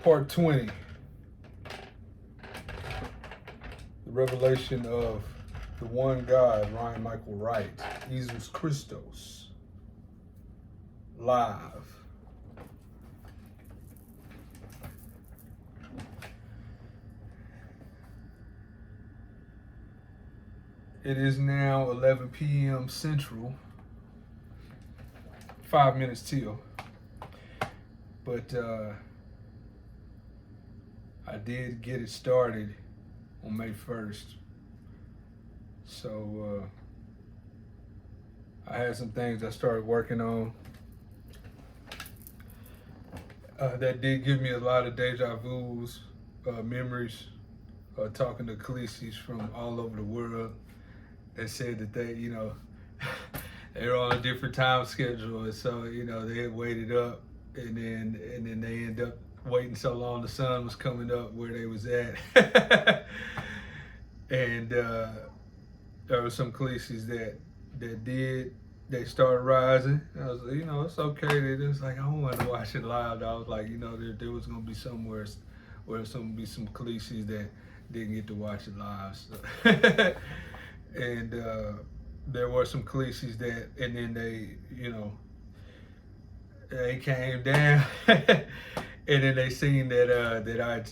Part 20. The revelation of the one God, Ryan Michael Wright, IÄSOUS CHRISTÓS, live. It is now 11 p.m. Central, 5 minutes till. But I did get it started on May 1st. So I had some things I started working on that did give me a lot of deja vus, memories, talking to CHRISTÓS from all over the world that said that they, they were on a different time schedule, and so they had waited up, and then they ended up waiting so long the sun was coming up where they was at. And there were some CHRISTÓS that started rising. I was like, it's okay. They just like, I wanted to watch it live. I was like, there was gonna be somewhere where there's gonna be some CHRISTÓS that didn't get to watch it live. So and there were some CHRISTÓS that, and then they came down, and then they seen that I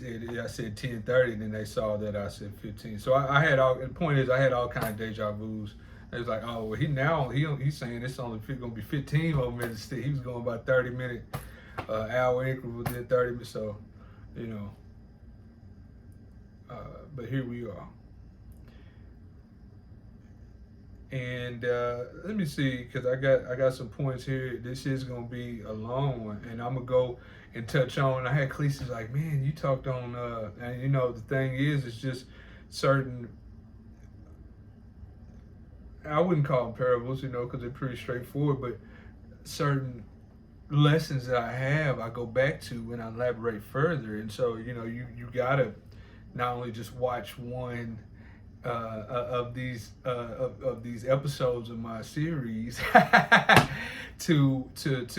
said 10:30, and then they saw that I said 15. So I had all. The point is, I had all kind of deja vus. It was like, oh, well, he's saying it's only gonna be 15 more minutes. He was going about 30-minute, hour increments, then 30 minutes. So, but here we are. And let me see, because I got some points here. This is gonna be a long one, and I'm gonna go and touch on. I had CHRISTÓS like, man, you talked on, and the thing is, it's just certain. I wouldn't call them parables, because they're pretty straightforward. But certain lessons that I have, I go back to when I elaborate further. And so, you gotta not only just watch one of these episodes of my series to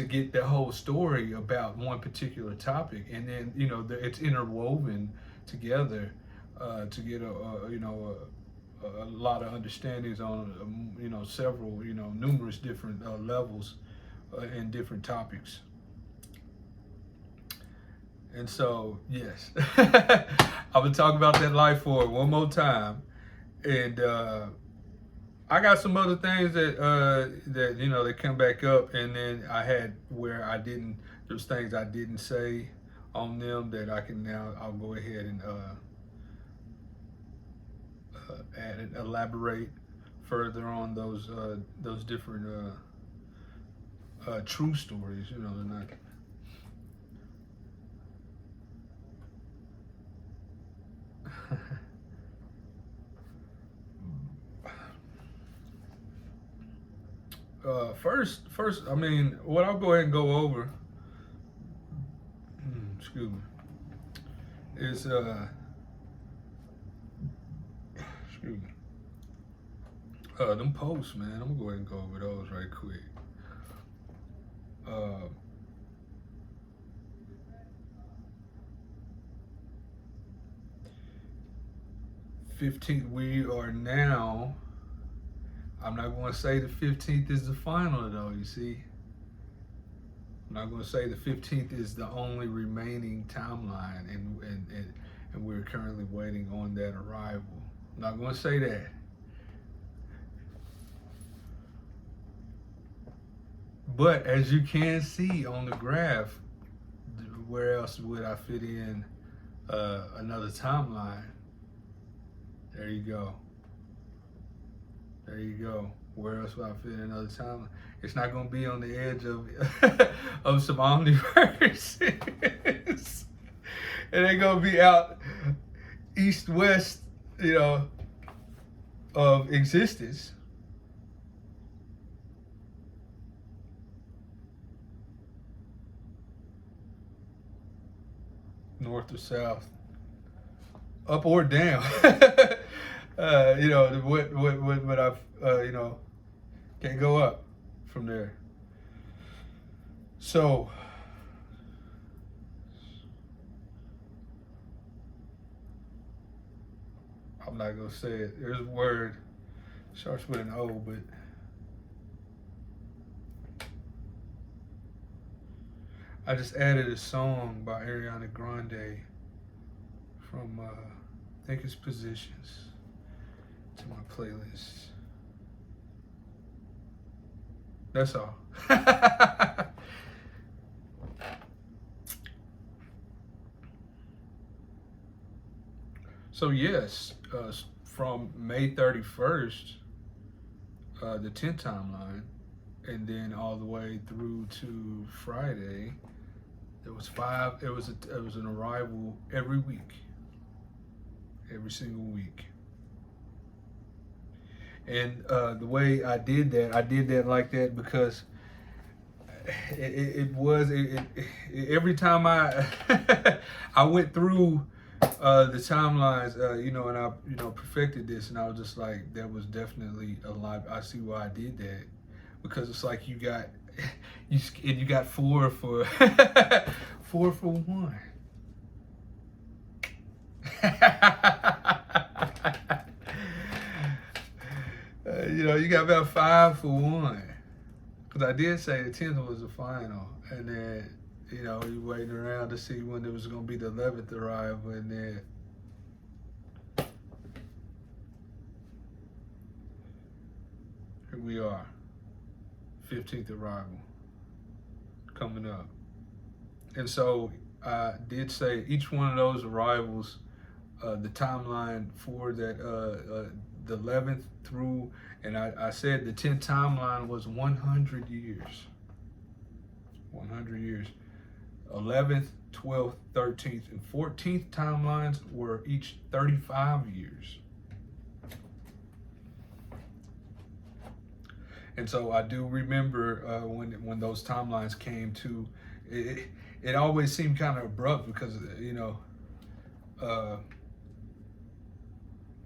get the whole story about one particular topic, and then it's interwoven together to get a lot of understandings on several numerous different levels and different topics. And so, yes, I'm gonna talk about that life force one more time. And I got some other things that they come back up, and then I had where there's things I didn't say on them that I'll go ahead and add and elaborate further on those different true stories. They're not. First, I mean, what I'll go ahead and go over, excuse me, is excuse me, them posts, man. I'm gonna go ahead and go over those right quick. 15th, we are now. I'm not going to say the 15th is the final, though, you see. I'm not going to say the 15th is the only remaining timeline, and we're currently waiting on that arrival. I'm not going to say that. But as you can see on the graph, where else would I fit in another timeline? There you go. There you go. Where else will I fit in another timeline? It's not going to be on the edge of of some omniverses. It ain't going to be out east-west, of existence. North or south, up or down. What I've, can't go up from there. So not gonna say it. There's a word, starts with an O, but I just added a song by Ariana Grande from I think it's Positions to my playlist. That's all. So yes, from May 31st, the 10th timeline, and then all the way through to Friday, there was five. It was an arrival every week, every single week. And the way I did that like that because every time I I went through the timelines, and I perfected this, and I was just like, that was definitely a lot. I see why I did that, because it's like you got you got four for four for one. You got about 5 for 1. Because I did say the 10th was the final. And then, you waiting around to see when there was going to be the 11th arrival. And then, here we are. 15th arrival coming up. And so I did say each one of those arrivals, the timeline for that, the 11th through, and I said the 10th timeline was 100 years. 100 years. 11th, 12th, 13th, and 14th timelines were each 35 years. And so I do remember when those timelines came to, it always seemed kind of abrupt because,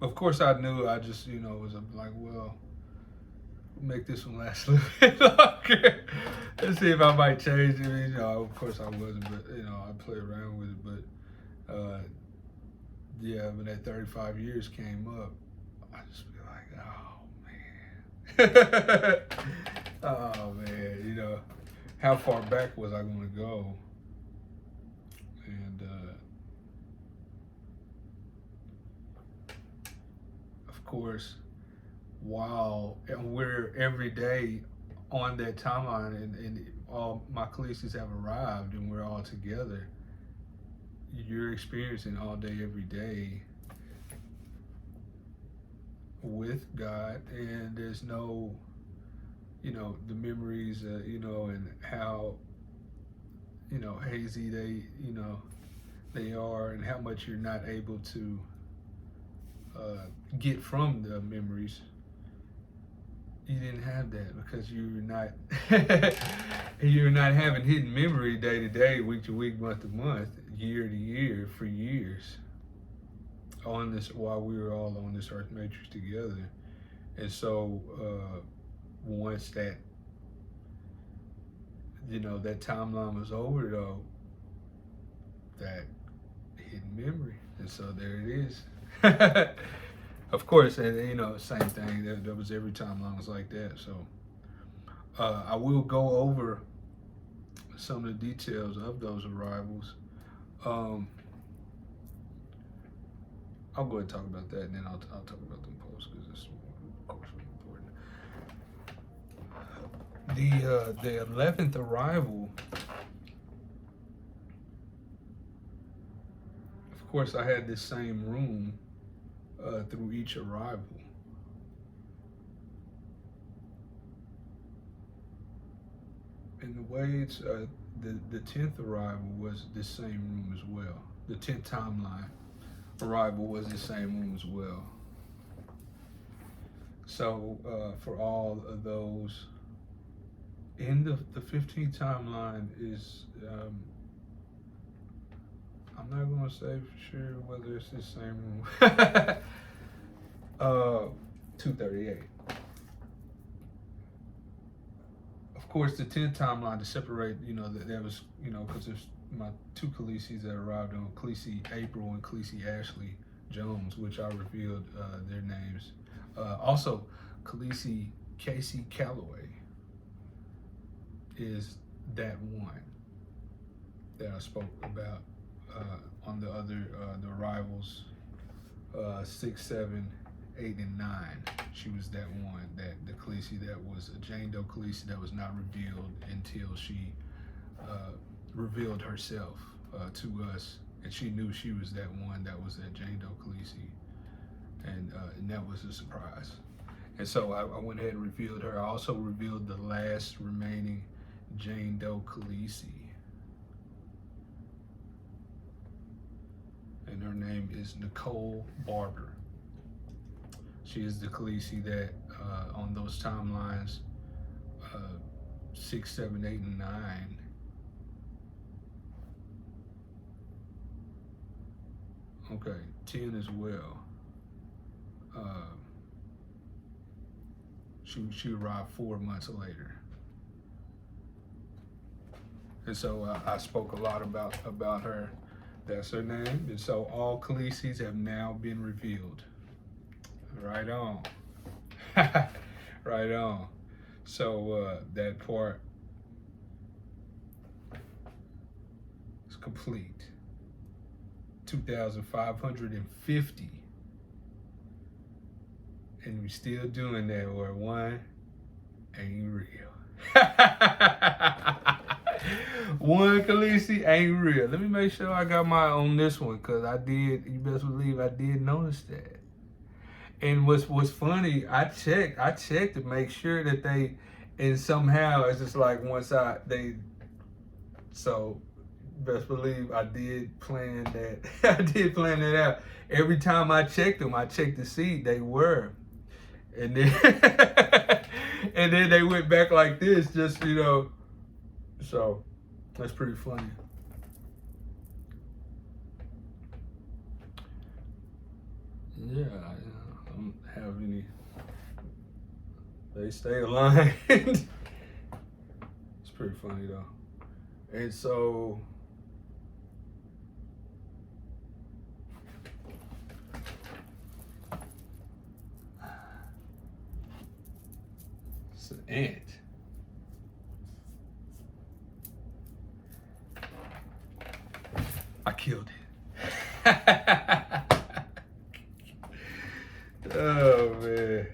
of course I knew, I just, was like, well, make this one last a little bit longer. Let's see if I might change it. Of course I wasn't, but, I play around with it. But, yeah, when that 35 years came up, I just be like, oh, man. Oh, man, how far back was I going to go? And, of course, while we're every day on that timeline and all my Khaleesi's have arrived and we're all together, you're experiencing all day, every day with God, and there's no, the memories, and how, hazy they are, and how much you're not able to get from the memories. You didn't have that because you're not you're not having hidden memory day to day, week to week, month to month, year to year for years on this, while we were all on this earth matrix together. And so once that that timeline was over, though, that hidden memory, and so there it is. Of course, and same thing. That was every timeline was like that. So I will go over some of the details of those arrivals. I'll go ahead and talk about that, and then I'll talk about them posts because it's of course important. The 11th arrival. Of course, I had this same room through each arrival. And the way it's, the 10th arrival was the same room as well. The 10th timeline arrival was the same room as well. So for all of those, in the 15th timeline is, I'm not going to say for sure whether it's the same room. 238. Of course, the 10th timeline to separate, that was, because there's my two Khaleesi's that arrived on, Khaleesi April and Khaleesi Ashley Jones, which I revealed their names. Also, Khaleesi Casey Calloway is that one that I spoke about on the other the Arrivals 6, 7, 8, and 9. She was that one, that the Khaleesi that was a Jane Doe Khaleesi that was not revealed until she revealed herself to us, and she knew she was that one that was that Jane Doe Khaleesi, and that was a surprise. And so I went ahead and revealed her. I also revealed the last remaining Jane Doe Khaleesi, and her name is Nicole Barber. She is the Khaleesi that on those timelines 6, 7, 8, and 9. Okay, 10 as well. She arrived 4 months later, and so I spoke a lot about her. That's her name, and so all Khaleesi's have now been revealed. Right on. Right on. So that part is complete. 2,550. And we still doing that, or one ain't real. One Khaleesi ain't real. Let me make sure I got my on this one, because I did, you best believe I did notice that. And what's funny, I checked to make sure that they, and somehow it's just like so best believe I did plan that. I did plan that out. Every time I checked them, I checked to see they were. And then and then they went back like this, just, you know. So that's pretty funny. Yeah, I don't have any. They stay aligned. It's pretty funny though. And so it's an ant. I killed it. Oh man.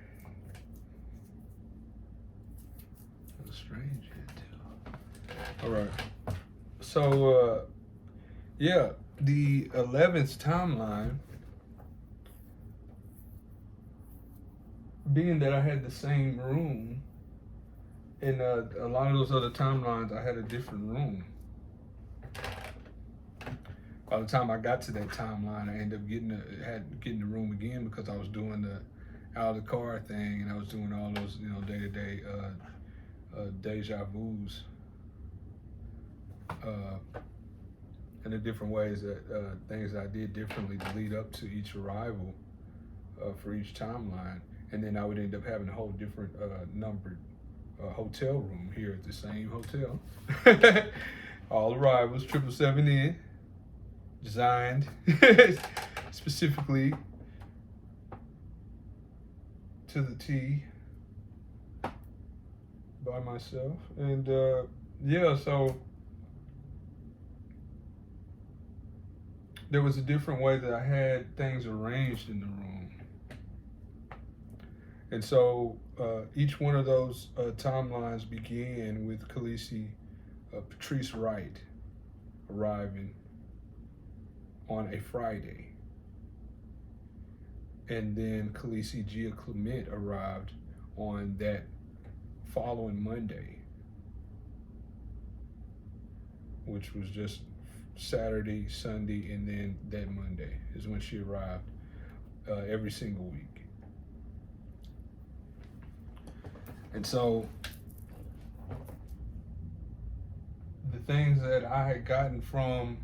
That's strange too. All right. So yeah, the 11th timeline, being that I had the same room, and a lot of those other timelines I had a different room. By the time I got to that timeline, I ended up getting the room again, because I was doing the out of the car thing, and I was doing all those, you know, day-to-day deja vus, and the different ways that things that I did differently to lead up to each arrival for each timeline, and then I would end up having a whole different numbered hotel room here at the same hotel. All arrivals, 777 in. Designed specifically to the T by myself. And yeah, so there was a different way that I had things arranged in the room. And so each one of those timelines began with Khaleesi Patrice Wright arriving on a Friday. And then Khaleesi Gia Clement arrived on that following Monday, which was just Saturday, Sunday, and then that Monday is when she arrived every single week. And so the things that I had gotten from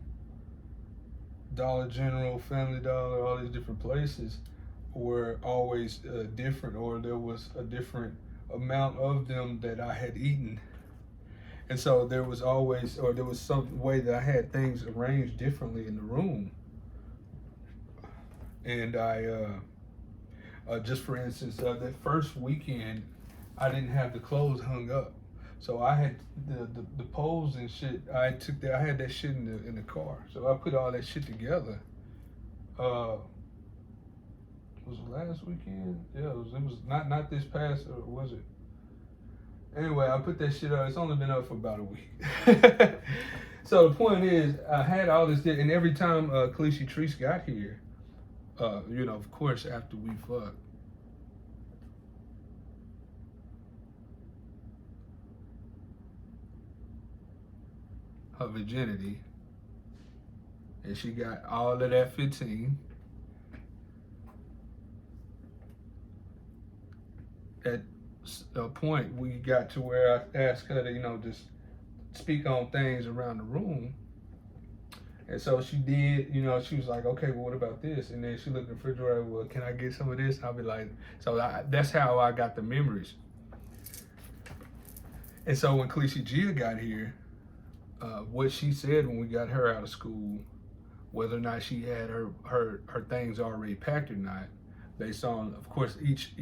Dollar General, Family Dollar, all these different places were always different, or there was a different amount of them that I had eaten. And so there was always, or there was some way that I had things arranged differently in the room. And I just for instance, that first weekend, I didn't have the clothes hung up, so I had the poles and shit. I had that shit in the car, so I put all that shit together. Was it last weekend? Yeah, it was not this past, or was it? Anyway, I put that shit up. It's only been up for about a week. So the point is, I had all this, and every time Khaleesi Treese got here, of course, after we fucked, her virginity, and she got all of that 15. At a point, we got to where I asked her to, just speak on things around the room. And so she did, she was like, okay, well, what about this? And then she looked in the refrigerator, well, can I get some of this? And I'll be like, that's how I got the memories. And so when Khaleesi Gia got here, what she said when we got her out of school, whether or not she had her things already packed or not, based on, of course, each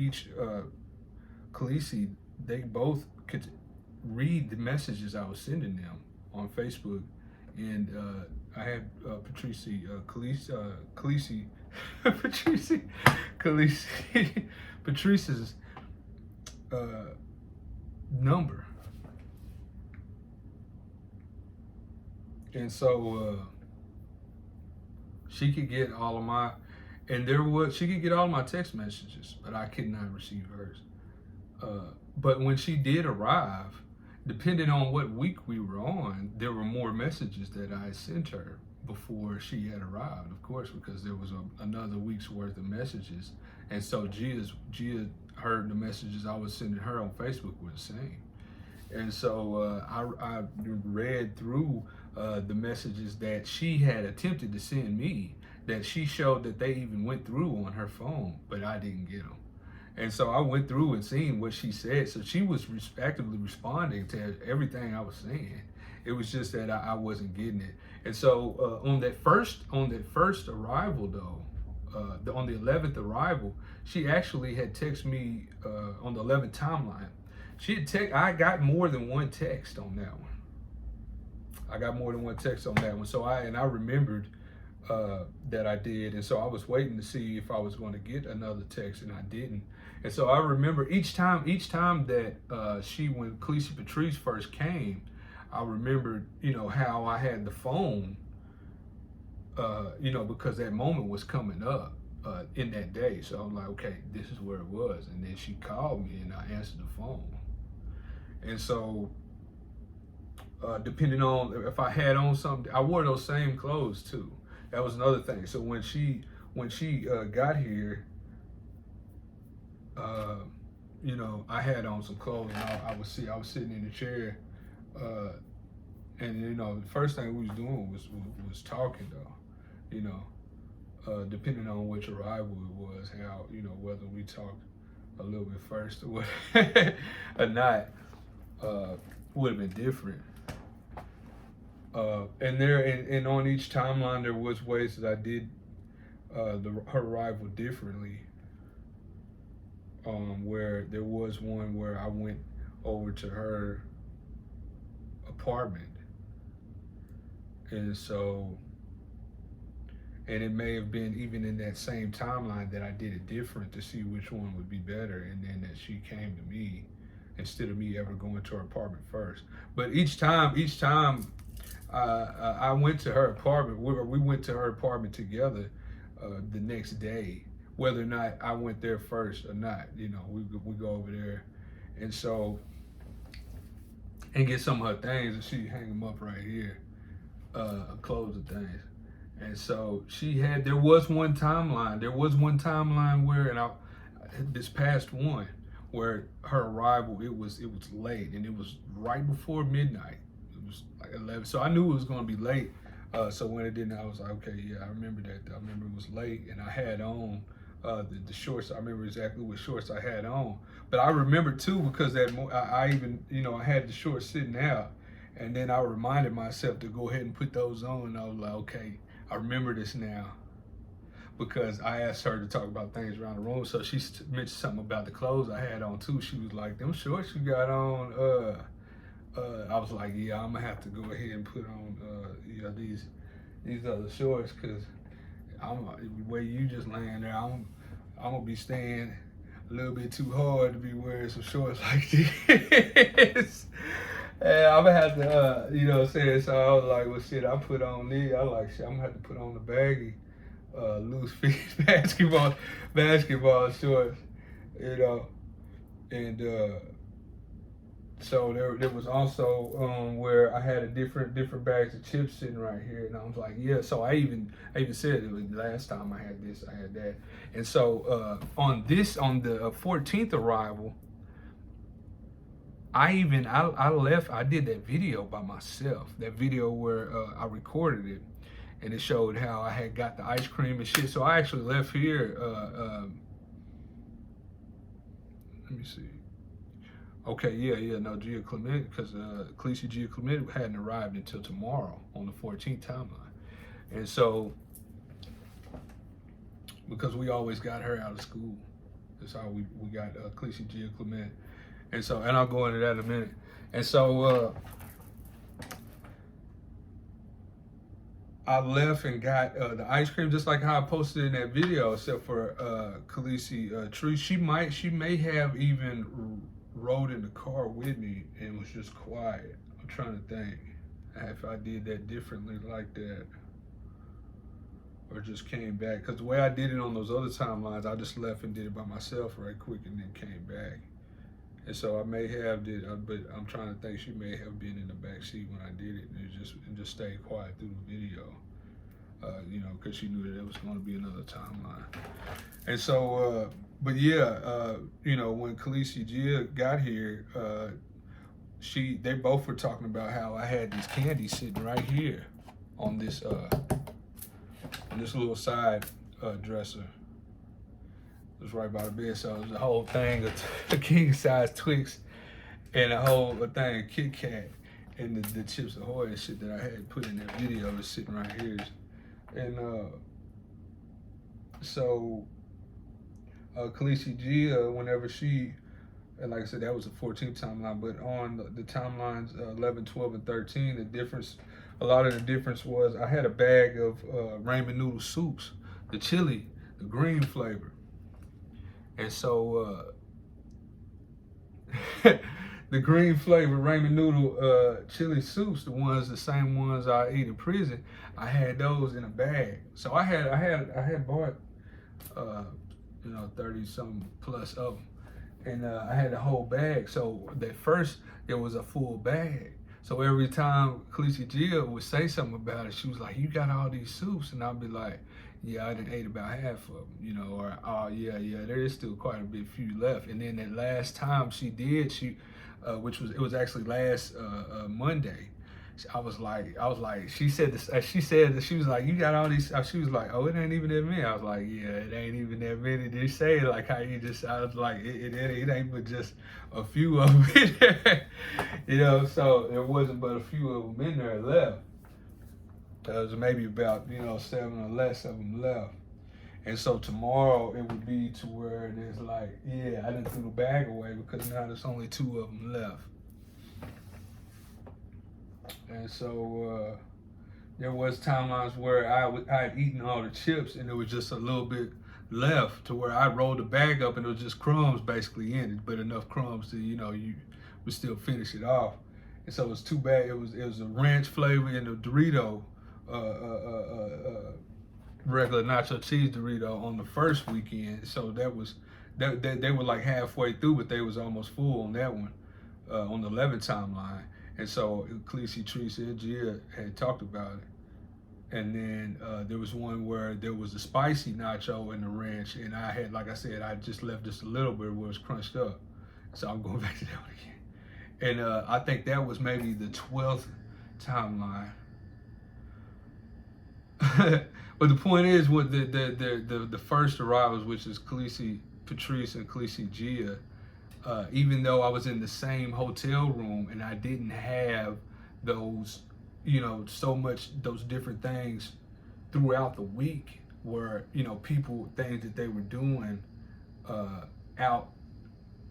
Khaleesi, they both could read the messages I was sending them on Facebook, and I had Patrice's number, and so she could get all of my, she could get all of my text messages, but I could not receive hers. But when she did arrive, depending on what week we were on, there were more messages that I sent her before she had arrived, of course, because there was another week's worth of messages. And so Gia heard the messages I was sending her on Facebook were the same. And so I read through the messages that she had attempted to send me, that she showed that they even went through on her phone, but I didn't get them. And so I went through and seen what she said. So she was actively responding to everything I was saying. It was just that I wasn't getting it. And so on that first arrival though, on the 11th arrival, she actually had texted me on the 11th timeline. I got more than one text on that one. I got more than one text on that one. So I remembered that I did, and so I was waiting to see if I was going to get another text, and I didn't. And so I remember each time that when Khaleesi Patrice first came, I remembered, how I had the phone, because that moment was coming up in that day. So I'm like, okay, this is where it was. And then she called me, and I answered the phone. And so depending on if I had on something, I wore those same clothes too. That was another thing. So when she got here, I had on some clothes, and I was sitting in the chair, and the first thing we was doing was talking though, depending on which arrival it was, how whether we talked a little bit first or what or not, would have been different. And on each timeline there was ways that I did her arrival differently. Where there was one where I went over to her apartment, and it may have been even in that same timeline that I did it different to see which one would be better, and then that she came to me instead of me ever going to her apartment first. But each time I went to her apartment, we went to her apartment together the next day, whether or not I went there first or not. We go over there, and get some of her things, and she hang them up right here, clothes and things. And so there was one timeline where, this past one, where her arrival, it was late, and it was right before midnight. It was like 11, so I knew it was going to be late. So when it didn't, I was like, okay, yeah, I remember that. I remember it was late, and I had on the shorts. I remember exactly what shorts I had on. But I remember too, because I even, I had the shorts sitting out, and then I reminded myself to go ahead and put those on, and I was like, okay, I remember this now. because I asked her to talk about things around the room. So she mentioned something about the clothes I had on too. She was like, "Them shorts you got on." I was like, "Yeah, I'm gonna have to go ahead and put on these other shorts, because the way you just laying there, I'm gonna be staying a little bit too hard to be wearing some shorts like this." And I'm gonna have to, you know what I'm saying? So I was like, well, shit, I put on these. I like, shit, I'm gonna have to put on the baggy, loose fit basketball shorts, you know. And so there was also where I had a different bags of chips sitting right here, and I was like, yeah. So I even said it was last time I had this, I had that. And so on the 14th arrival, I left. I did that video by myself. That video where I recorded it, and it showed how I had got the ice cream and shit. So I actually left here. Let me see. Okay, yeah, no, Gia Clement, because Khaleesi Gia Clement hadn't arrived until tomorrow on the 14th timeline, and so because we always got her out of school, that's how we got Khaleesi Gia Clement. And so, and I'll go into that in a minute. And so I left and got the ice cream, just like how I posted in that video, except for Khaleesi Tree. She may have even rode in the car with me and was just quiet. I'm trying to think if I did that differently like that, or just came back. Because the way I did it on those other timelines, I just left and did it by myself right quick and then came back. And so I may have did, but I'm trying to think, she may have been in the back seat when I did it, and just stayed quiet through the video, you know, because she knew that it was going to be another timeline. And so, but yeah, you know, when Khaleesi Gia got here, they both were talking about how I had these candies sitting right here on this little side dresser. It was right by the bed, so it was a whole thing of a king size Twix and a whole thing of Kit Kat and the Chips Ahoy and shit that I had put in that video was sitting right here. And so Khaleesi Gia, whenever she, and like I said, that was the 14th timeline, but on the timelines 11, 12, and 13, a lot of the difference was I had a bag of ramen noodle soups, the chili, the green flavor. And so the green flavor ramen noodle chili soups, the same ones I eat in prison, I had those in a bag. So I had bought you know, 30 something plus of them, and I had the whole bag. So at first there was a full bag. So every time Khaleesi Gia would say something about it, she was like, "You got all these soups," and I'd be like, "Yeah, I done ate about half of them," you know, or "Oh yeah, there is still quite a few left." And then that last time she did, it was actually last Monday. I was like, she said that she was like, "You got all these," she was like, "Oh, it ain't even that many." I was like, "Yeah, it ain't even that many." They say it like how you just, I was like, it ain't but just a few of them in there. You know, so there wasn't but a few of them in there left. There was maybe about, you know, 7 or less of them left. And so tomorrow it would be to where there's like, yeah, I didn't throw the bag away because now there's only 2 of them left. And so there was timelines where I had eaten all the chips and there was just a little bit left, to where I rolled the bag up and it was just crumbs basically in it, but enough crumbs to, you know, you would still finish it off. And so it was too bad. It was a ranch flavor and a Dorito, regular nacho cheese Dorito on the first weekend. So they were like halfway through, but they was almost full on that one, on the 11th timeline. And so Khaleesi, Teresa, and Gia had talked about it. And then there was one where there was a spicy nacho and the ranch, and I had, like I said, I just left just a little bit where it was crunched up. So I'm going back to that one again. And I think that was maybe the 12th timeline. But the point is, what the first arrivals, which is Khaleesi, Patrice, and Khaleesi Gia, even though I was in the same hotel room and I didn't have those, you know, so much, those different things throughout the week, were, people, things that they were doing out,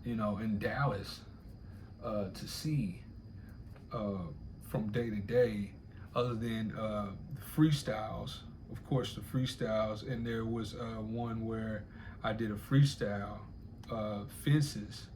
in Dallas to see from day to day, other than the freestyles. Of course, the freestyles, and there was one where I did a freestyle fences,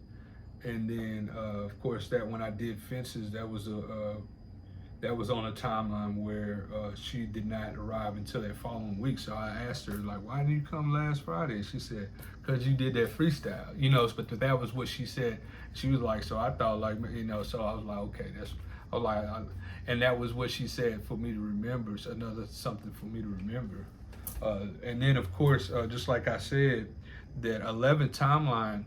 and then of course that when I did fences, that was on a timeline where she did not arrive until that following week. So I asked her, like, why didn't you come last Friday? She said, because you did that freestyle, but that was what she said. She was like, so I thought, like, so I was like, okay, and that was what she said for me to remember. It's another something for me to remember. And then, of course, just like I said, that 11 timeline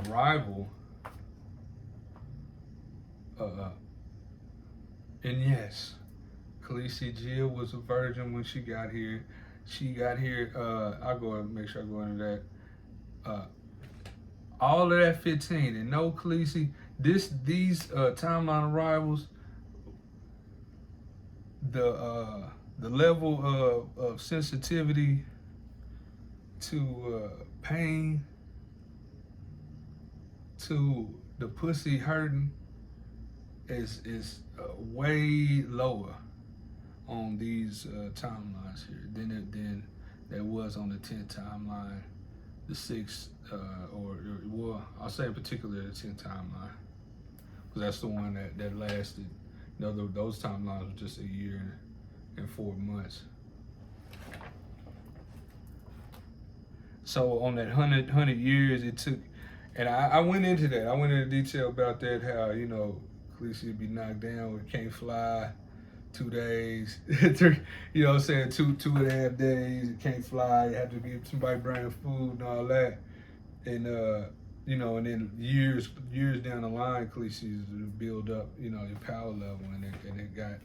arrival, and yes, Khaleesi Jill was a virgin when she got here. She got here, I'll go and make sure I go into that. All of that 15, and no Khaleesi, these timeline arrivals, the level of sensitivity to pain, to the pussy hurting, is way lower on these timelines here than there was on the 10th timeline, the 6th, I'll say in particular the 10th timeline, because that's the one that lasted. Those timelines were just a year and 4 months. So on that 100 years it took, and I went into that. I went into detail about that, how, Khaleesi would be knocked down with can't fly, 2 days, 3, what I'm saying, 2.5 days, it can't fly, you have to give somebody bring food and all that. And, and then years down the line, Khaleesi's to build up, your power level, and it got,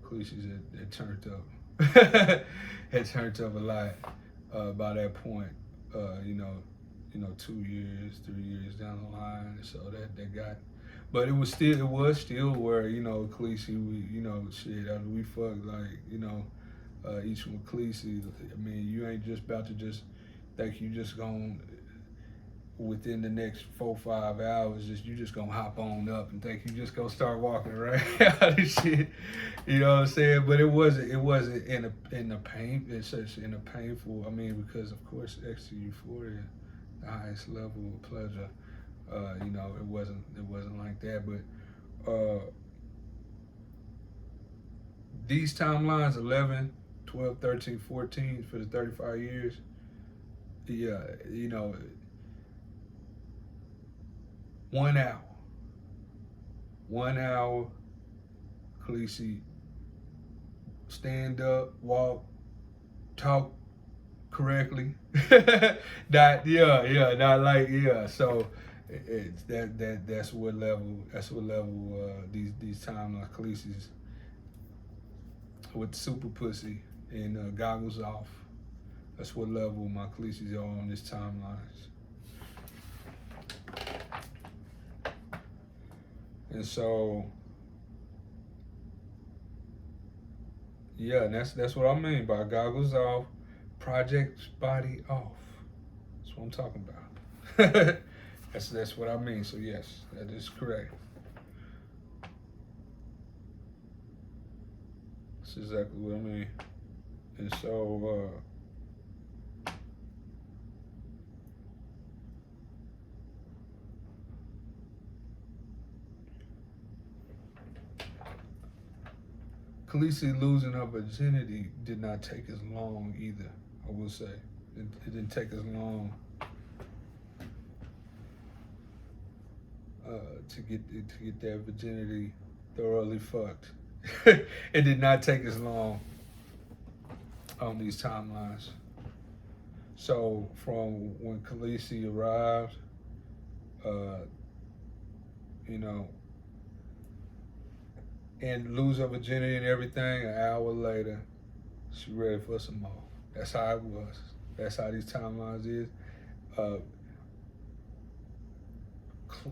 Khaleesi's had turned up, had turned up a lot by that point. 2 years, 3 years down the line, so that got, but it was still where, Khaleesi, we fucked, like, each one Khaleesi. I mean, you ain't just about to just think you just gonna, within the next 4-5 hours, you just gonna hop on up and think you just gonna start walking around and shit. You know what I'm saying? But it wasn't in a painful. I mean, because of course, extra euphoria, the highest level of pleasure. It wasn't like that. But these timelines, 11, 12, 13, 14, for the 35 years. Yeah, 1 hour. 1 hour, Khaleesi, stand up, walk, talk correctly. Not so it's that's what level these timelines, Khaleesi's with super pussy and goggles off. That's what level my Khaleesi's are on this timelines. And so, yeah, and that's what I mean by goggles off, project body off. That's what I'm talking about. That's what I mean. So yes, that is correct. That's exactly what I mean. And so, Khaleesi losing her virginity did not take as long either, I will say. It didn't take as long to get that virginity thoroughly fucked. It did not take as long on these timelines. So from when Khaleesi arrived, and lose her virginity and everything, an hour later, she ready for some more. That's how it was. That's how these timelines is.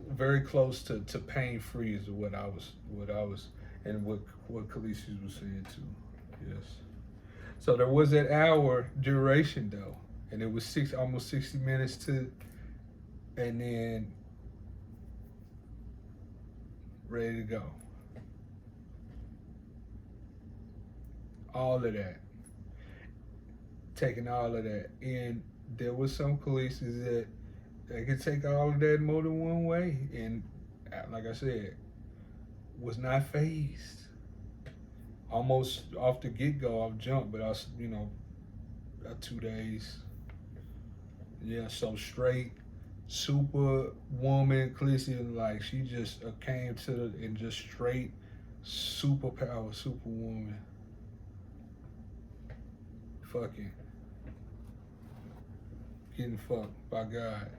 Very close to pain free is what I was. and what Khaleesi was saying too. Yes. So there was that hour duration though, and it was almost 60 minutes to, and then ready to go. All of that, taking all of that, and there was some Khaleesi's that they could take all of that more than one way, and like I said, was not phased. Almost off the get go, I've jumped, but I was, 2 days. Yeah, so straight, super woman, Khaleesi, like she just came to and just straight superpower, superwoman. Fucking getting fucked by God.